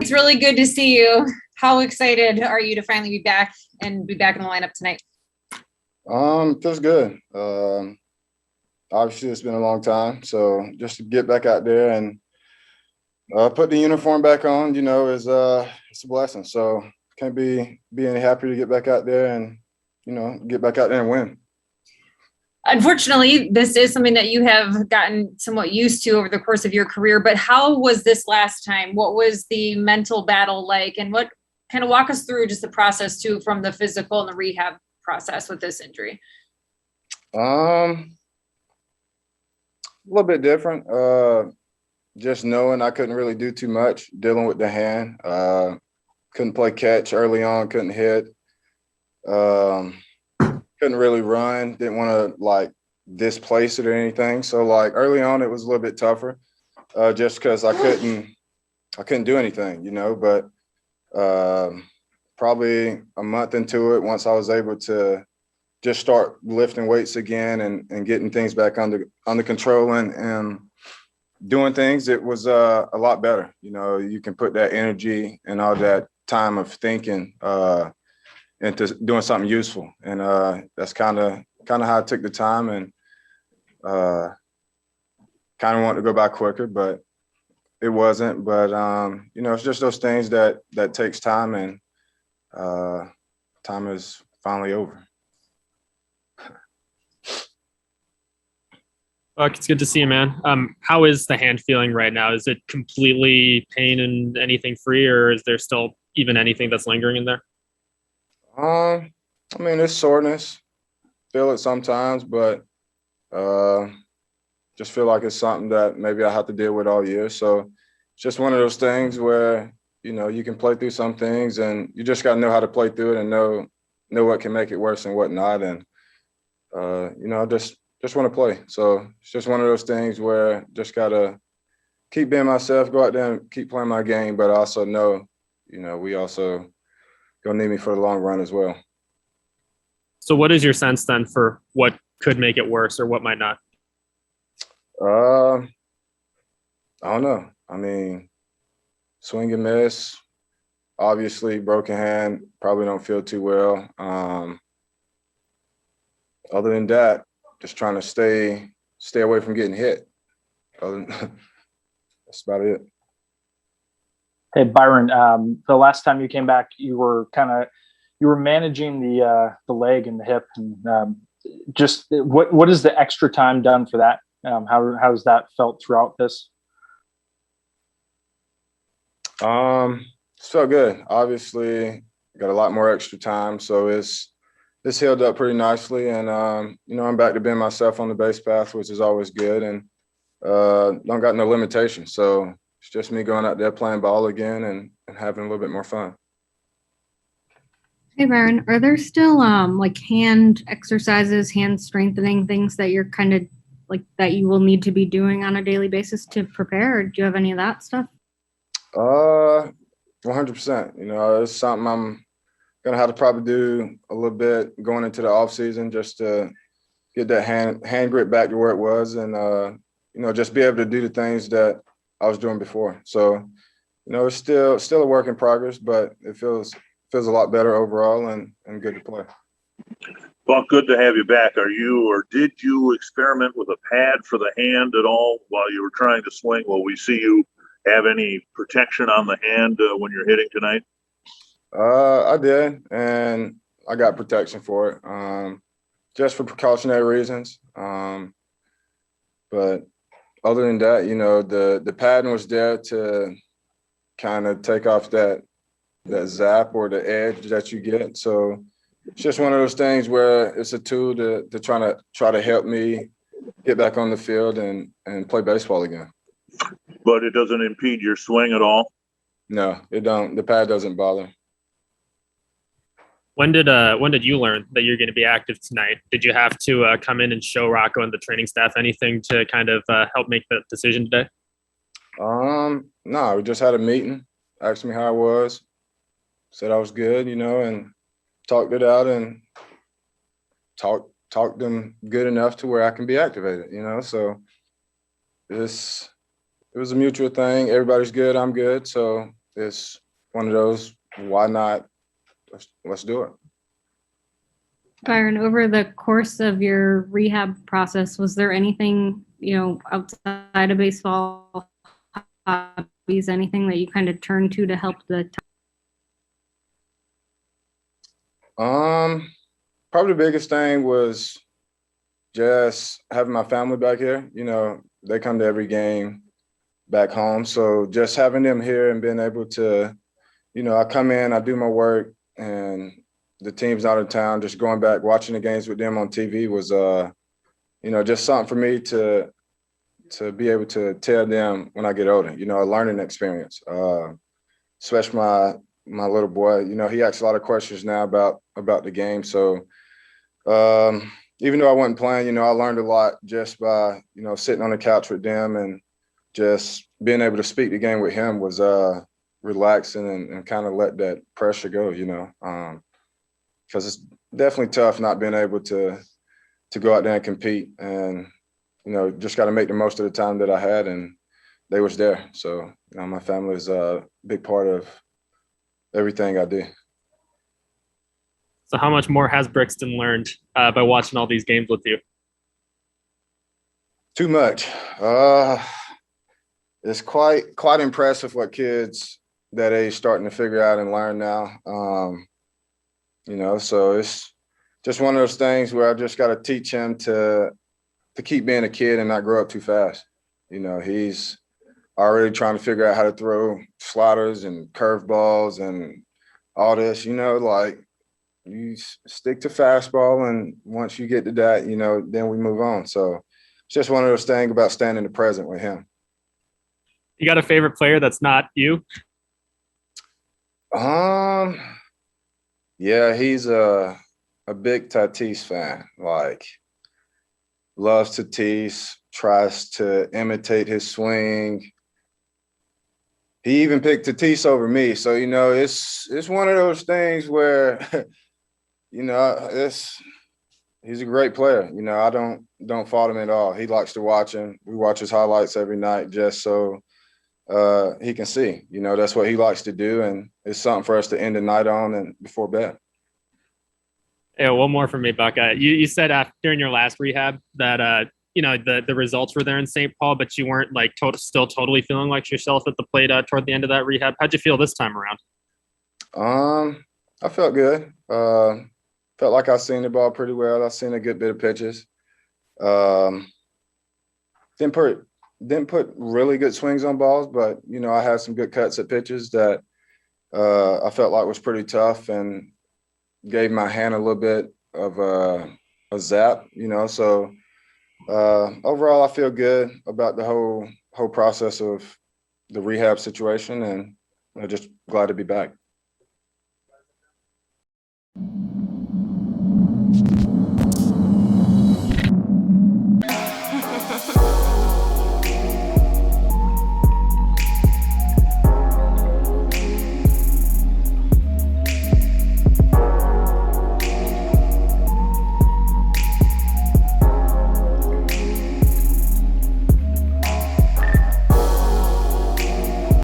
it's really good to see you. How excited are you to finally be back and be back in the lineup tonight? Feels good. Obviously it's been a long time, so just to get back out there and put the uniform back on, is it's a blessing. So can't be any happier to get back out there and get back out there and win. Unfortunately, this is something that you have gotten somewhat used to over the course of your career, but how was this last time? What was the mental battle like, and what kind of walk us through just the process too, from the physical and the rehab process with this injury? A little bit different. Just knowing I couldn't really do too much, dealing with the hand. Couldn't play catch early on, couldn't hit. Couldn't really run, didn't want to displace it or anything. So early on it was a little bit tougher, just because I couldn't do anything, but probably a month into it, once I was able to just start lifting weights again and getting things back under control and doing things, it was a lot better. You can put that energy and all that time of thinking into doing something useful, and that's kind of how I took the time, and kind of wanted to go by quicker, but it wasn't. But it's just those things that takes time, and time is finally over. Buck, it's good to see you, man. How is the hand feeling right now? Is it completely pain and anything free, or is there still even anything that's lingering in there? It's soreness. Feel it sometimes, but just feel like it's something that maybe I have to deal with all year. So it's just one of those things where, you can play through some things, and you just got to know how to play through it and know what can make it worse and what not. And, just want to play. So it's just one of those things where just got to keep being myself, go out there and keep playing my game, but I also know, we also going to need me for the long run as well. So what is your sense then for what could make it worse or what might not? I don't know. Swing and miss, obviously broken hand, probably don't feel too well. Other than that, just trying to stay away from getting hit. That's about it. Hey, Byron, the last time you came back, you were managing the leg and the hip, and just what is the extra time done for that? How's that felt throughout this? It's felt good. Obviously, got a lot more extra time, so it's healed up pretty nicely, and I'm back to being myself on the base path, which is always good, and don't got no limitations. So it's just me going out there playing ball again and having a little bit more fun. Hey, Byron, are there still hand exercises, hand strengthening things that you're kind of that you will need to be doing on a daily basis to prepare? Or do you have any of that stuff? 100%. It's something I'm gonna have to probably do a little bit going into the off season, just to get that hand grip back to where it was, and just be able to do the things that I was doing before. So, it's still a work in progress, but it feels a lot better overall and good to play. Well, good to have you back. Did you experiment with a pad for the hand at all while you were trying to swing? Will we see you have any protection on the hand when you're hitting tonight? I did, and I got protection for it, just for precautionary reasons. But other than that, the padding was there to kind of take off that zap or the edge that you get. So it's just one of those things where it's a tool to try to help me get back on the field and play baseball again. But it doesn't impede your swing at all? No, it don't. The pad doesn't bother. When did you learn that you're going to be active tonight? Did you have to come in and show Rocco and the training staff anything to kind of help make that decision today? No, we just had a meeting, asked me how I was, said I was good, and talked it out and talked them good enough to where I can be activated, so it was a mutual thing. Everybody's good, I'm good, so it's one of those, why not? Let's do it. Byron, over the course of your rehab process, was there anything, outside of baseball, hobbies, anything that you kind of turned to help the Probably the biggest thing was just having my family back here. They come to every game back home. So just having them here and being able to, I come in, I do my work, and the team's out of town, just going back, watching the games with them on TV was, just something for me to be able to tell them when I get older, a learning experience. Especially my little boy, he asks a lot of questions now about the game. So even though I wasn't playing, I learned a lot just by, sitting on the couch with them, and just being able to speak the game with him was relaxing and kind of let that pressure go, because it's definitely tough not being able to go out there and compete, and just got to make the most of the time that I had, and they was there. So my family is a big part of everything I do. So how much more has Brixton learned by watching all these games with you? Too much. It's quite impressive what kids that age starting to figure out and learn now. So it's just one of those things where I just got to teach him to keep being a kid and not grow up too fast. He's already trying to figure out how to throw sliders and curveballs and all this, like you stick to fastball. And once you get to that, then we move on. So it's just one of those things about staying in the present with him. You got a favorite player that's not you? Yeah, he's a big Tatis fan. Like, loves Tatis, tries to imitate his swing. He even picked Tatis over me. So, it's one of those things where, he's a great player. I don't fault him at all. He likes to watch him. We watch his highlights every night just so he can see. That's what he likes to do, and it's something for us to end the night on and before bed. Yeah, one more from me, Buck. You said during your last rehab that the results were there in St. Paul, but you weren't like still totally feeling like yourself at the plate toward the end of that rehab. How'd you feel this time around? I felt good. Felt like I seen the ball pretty well. I seen a good bit of pitches. Didn't put really good swings on balls, but I had some good cuts at pitches that I felt like was pretty tough and gave my hand a little bit of a zap. So overall, I feel good about the whole process of the rehab situation, and I'm just glad to be back.